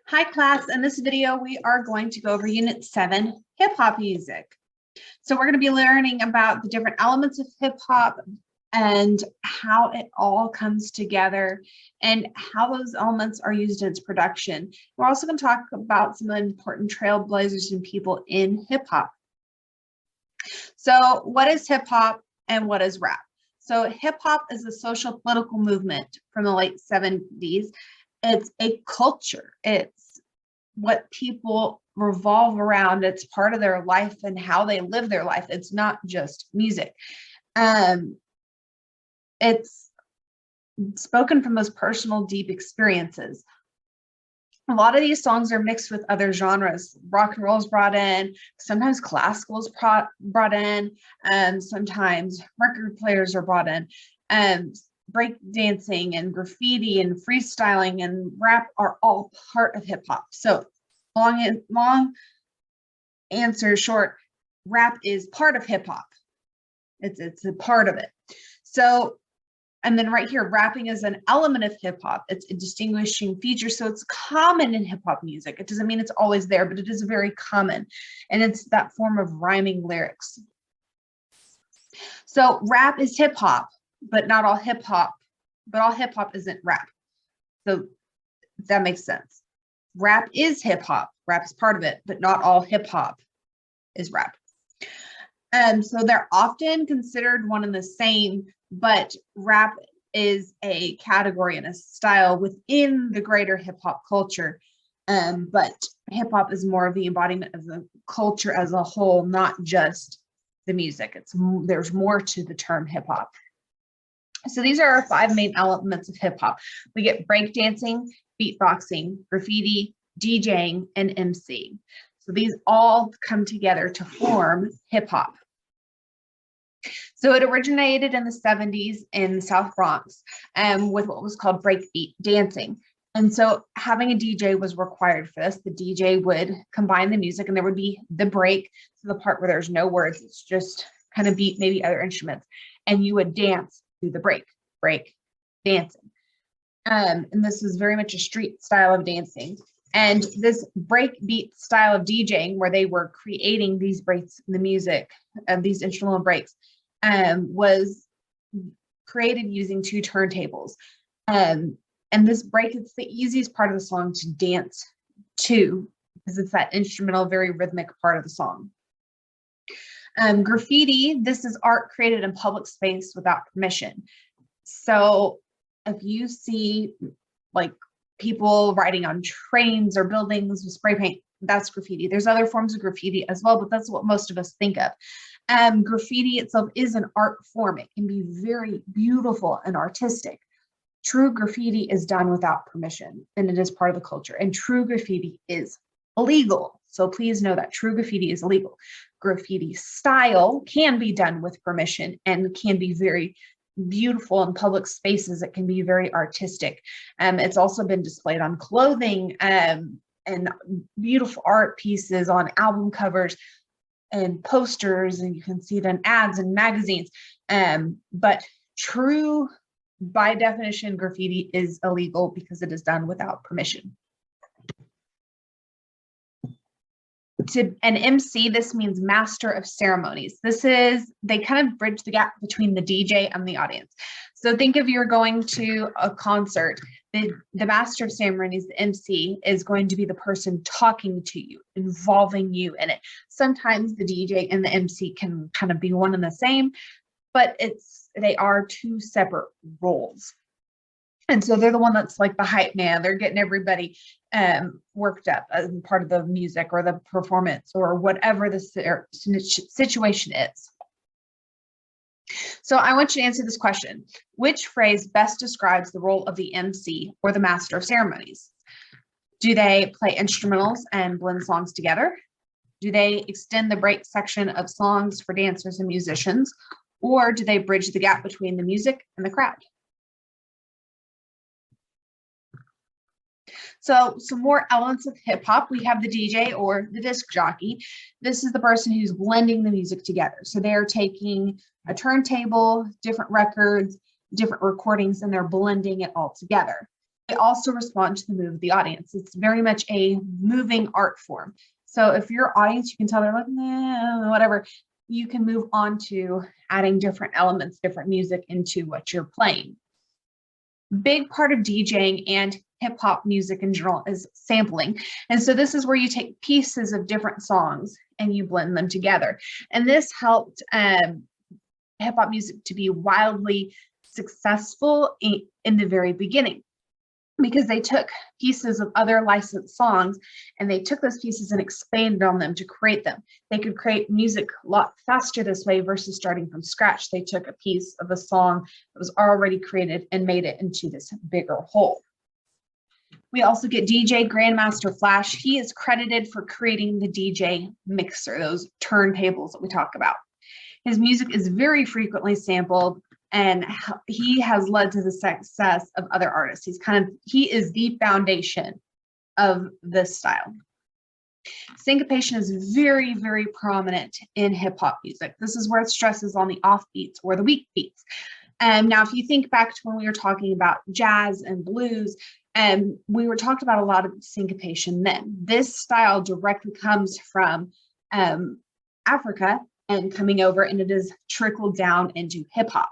Hi class, in this video we are going to go over Unit 7, Hip Hop Music. So we're going to be learning about the different elements of hip hop and how it all comes together and how those elements are used in its production. We're also going to talk about some important trailblazers and people in hip hop. So what is hip hop and what is rap? So hip hop is a social political movement from the late 70s. It's a culture. It's what people revolve around. It's part of their life and how they live their life. It's not just music. It's spoken from those personal, deep experiences. A lot of these songs are mixed with other genres. Rock and roll is brought in, sometimes classical is brought in, and sometimes record players are brought in. Break dancing and graffiti and freestyling and rap are all part of hip hop. So long answer short, rap is part of hip hop. It's a part of it. So, and then right here, rapping is an element of hip hop. It's a distinguishing feature. So it's common in hip hop music. It doesn't mean it's always there, but it is very common. And it's that form of rhyming lyrics. So rap is hip hop, but not all hip hop, but all hip hop isn't rap. So that makes sense. Rap is hip hop. Rap is part of it, but not all hip hop is rap. So they're often considered one and the same, but rap is a category and a style within the greater hip hop culture. But hip hop is more of the embodiment of the culture as a whole, not just the music. There's more to the term hip hop. So these are our 5 main elements of hip hop. We get breakdancing, beatboxing, graffiti, DJing, and MC. So these all come together to form hip hop. So it originated in the 70s in the South Bronx with what was called breakbeat dancing. And so having a DJ was required for this. The DJ would combine the music and there would be the break, so the part where there's no words, it's just kind of beat, maybe other instruments, and you would dance through the break dancing. And this is very much a street style of dancing. And this breakbeat style of DJing, where they were creating these breaks in the music, these instrumental breaks, was created using 2 turntables. And this break, it's the easiest part of the song to dance to because it's that instrumental, very rhythmic part of the song. Graffiti, this is art created in public space without permission. So if you see like people writing on trains or buildings with spray paint, that's graffiti. There's other forms of graffiti as well, but that's what most of us think of. Graffiti itself is an art form. It can be very beautiful and artistic. True graffiti is done without permission, and it is part of the culture. And true graffiti is illegal. So please know that true graffiti is illegal. Graffiti style can be done with permission and can be very beautiful in public spaces. It can be very artistic. It's also been displayed on clothing and beautiful art pieces on album covers and posters, and you can see it in ads and magazines. But true, by definition, graffiti is illegal because it is done without permission. To an MC, this means master of ceremonies. They kind of bridge the gap between the DJ and the audience. So think if you're going to a concert, the master of ceremonies, the MC, is going to be the person talking to you, involving you in it. Sometimes the DJ and the MC can kind of be one and the same, but they are 2 separate roles. And so they're the one that's like the hype man. They're getting everybody worked up as part of the music or the performance or whatever the situation is. So I want you to answer this question. Which phrase best describes the role of the MC or the master of ceremonies? Do they play instrumentals and blend songs together? Do they extend the break section of songs for dancers and musicians? Or do they bridge the gap between the music and the crowd? So some more elements of hip hop, we have the DJ or the disc jockey. This is the person who's blending the music together. So they are taking a turntable, different records, different recordings, and they're blending it all together. They also respond to the mood of the audience. It's very much a moving art form. So if your audience, you can tell they're like, nah, whatever, you can move on to adding different elements, different music into what you're playing. Big part of DJing and hip hop music in general is sampling. And so this is where you take pieces of different songs and you blend them together. And this helped hip hop music to be wildly successful in the very beginning, because they took pieces of other licensed songs and they took those pieces and expanded on them to create them. They could create music a lot faster this way versus starting from scratch. They took a piece of a song that was already created and made it into this bigger whole. We also get DJ Grandmaster Flash. He is credited for creating the DJ mixer, those turntables that we talk about. His music is very frequently sampled, and he has led to the success of other artists. He is the foundation of this style. Syncopation is very, very prominent in hip hop music. This is where it stresses on the off beats or the weak beats. Now, if you think back to when we were talking about jazz and blues, we were talking about a lot of syncopation then. This style directly comes from Africa and coming over, and it is trickled down into hip hop.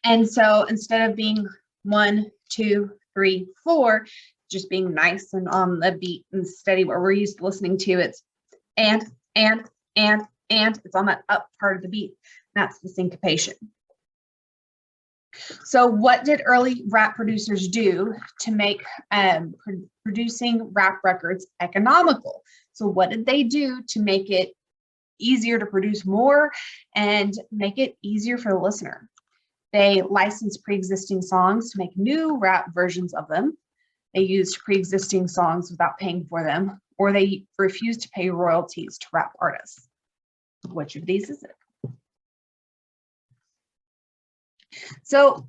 And so instead of being 1, 2, 3, 4, just being nice and on the beat and steady, what we're used to listening to, it's and it's on that up part of the beat. That's the syncopation. So what did early rap producers do to make producing rap records economical? So what did they do to make it easier to produce more and make it easier for the listener? They licensed pre-existing songs to make new rap versions of them. They used pre-existing songs without paying for them, or they refused to pay royalties to rap artists. Which of these is it? So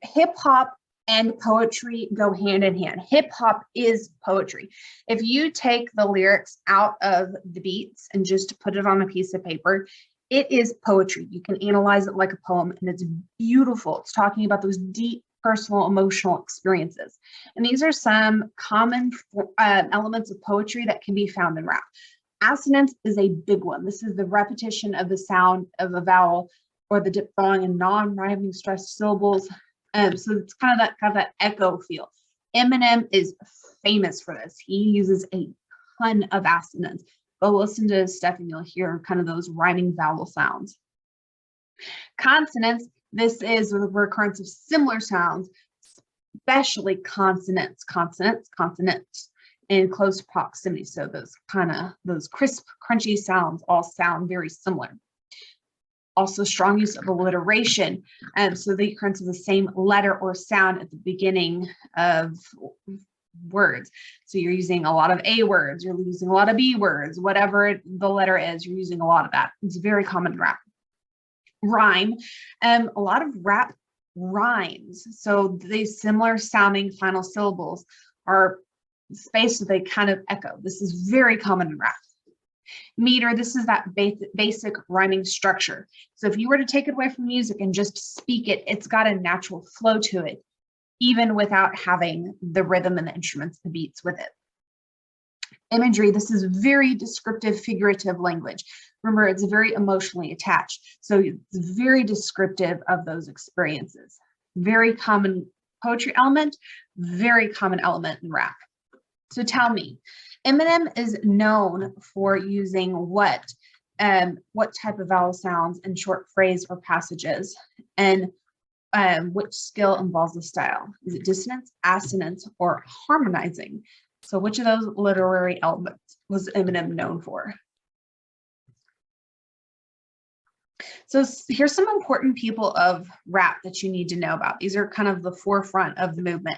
hip hop and poetry go hand in hand. Hip hop is poetry. If you take the lyrics out of the beats and just put it on a piece of paper, it is poetry. You can analyze it like a poem, and it's beautiful. It's talking about those deep, personal, emotional experiences. And these are some common elements of poetry that can be found in rap. Assonance is a big one. This is the repetition of the sound of a vowel or the diphthong and non-rhyming stressed syllables. So it's kind of that echo feel. Eminem is famous for this. He uses a ton of assonance. Go listen to his stuff and you'll hear kind of those rhyming vowel sounds. Consonants, this is the recurrence of similar sounds, especially consonants in close proximity. So those crisp, crunchy sounds all sound very similar. Also strong use of alliteration. So the occurrence of the same letter or sound at the beginning of words. So you're using a lot of A words, you're using a lot of B words, whatever the letter is, you're using a lot of that. It's very common in rap. Rhyme. A lot of rap rhymes. So these similar sounding final syllables are spaced so they kind of echo. This is very common in rap. Meter, this is that basic rhyming structure. So if you were to take it away from music and just speak it, it's got a natural flow to it, even without having the rhythm and the instruments, the beats with it. Imagery, this is very descriptive, figurative language. Remember, it's very emotionally attached. So it's very descriptive of those experiences. Very common poetry element, very common element in rap. So tell me, Eminem is known for using what type of vowel sounds in short phrase or passages, and which skill involves the style? Is it dissonance, assonance, or harmonizing? So which of those literary elements was Eminem known for? So here's some important people of rap that you need to know about. These are kind of the forefront of the movement.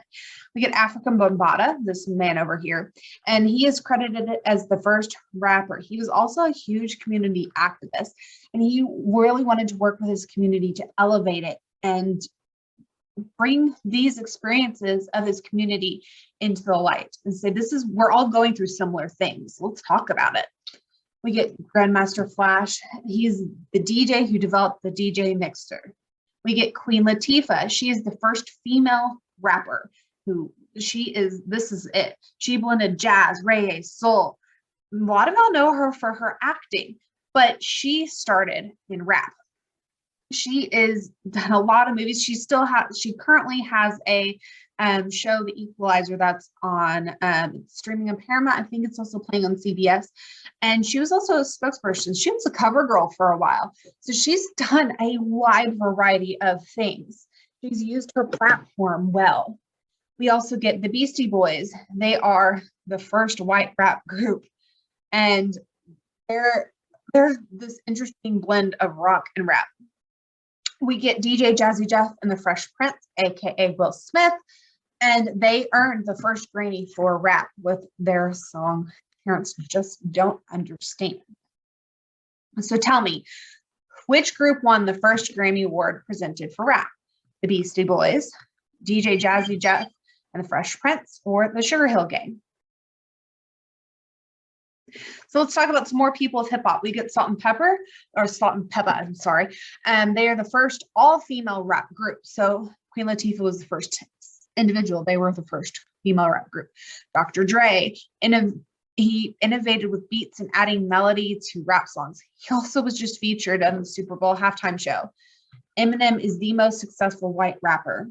We get African Bambaataa, this man over here, and he is credited as the first rapper. He was also a huge community activist, and he really wanted to work with his community to elevate it and bring these experiences of his community into the light and say, we're all going through similar things. Let's talk about it. We get Grandmaster Flash. He's the DJ who developed the DJ mixer. We get Queen Latifah. She is the first female rapper who This is it. She blended jazz, reggae, soul. A lot of y'all know her for her acting, but she started in rap. She is done a lot of movies. She currently has a show, The Equalizer, that's on streaming on Paramount. I think it's also playing on CBS. And she was also a spokesperson. She was a cover girl for a while. So she's done a wide variety of things. She's used her platform well. We also get the Beastie Boys. They are the first white rap group. And they're this interesting blend of rock and rap. We get DJ Jazzy Jeff and the Fresh Prince, aka Will Smith, and they earned the first Grammy for rap with their song Parents Just Don't Understand. So tell me, which group won the first Grammy Award presented for rap? The Beastie Boys, DJ Jazzy Jeff and the Fresh Prince, or the Sugar Hill Gang? So let's talk about some more people of hip hop. We get Salt and Pepper, I'm sorry. They are the first all-female rap group. So Queen Latifah was the first individual. They were the first female rap group. Dr. Dre, he innovated with beats and adding melody to rap songs. He also was just featured on the Super Bowl halftime show. Eminem is the most successful white rapper.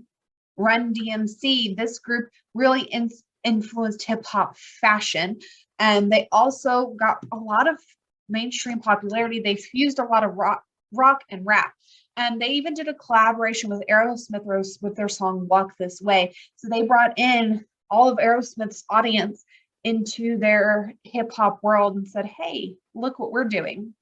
Run DMC, this group really influenced hip hop fashion. And they also got a lot of mainstream popularity. They fused a lot of rock and rap. And they even did a collaboration with Aerosmith with their song Walk This Way. So they brought in all of Aerosmith's audience into their hip hop world and said, hey, look what we're doing.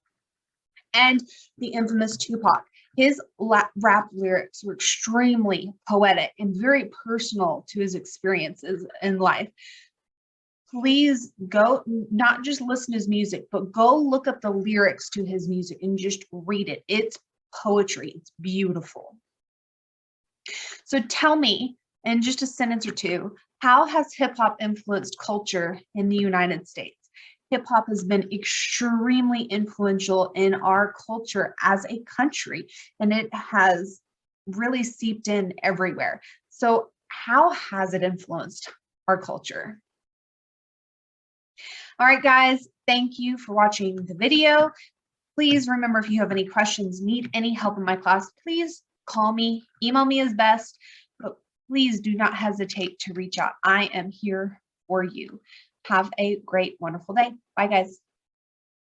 And the infamous Tupac. His rap lyrics were extremely poetic and very personal to his experiences in life. Please go, not just listen to his music, but go look up the lyrics to his music and just read it. It's poetry. It's beautiful. So tell me, in just a sentence or two, how has hip hop influenced culture in the United States? Hip hop has been extremely influential in our culture as a country, and it has really seeped in everywhere. So how has it influenced our culture? All right, guys, thank you for watching the video. Please remember, if you have any questions, need any help in my class, please call me, email me is best, but please do not hesitate to reach out. I am here for you. Have a great, wonderful day. Bye, guys.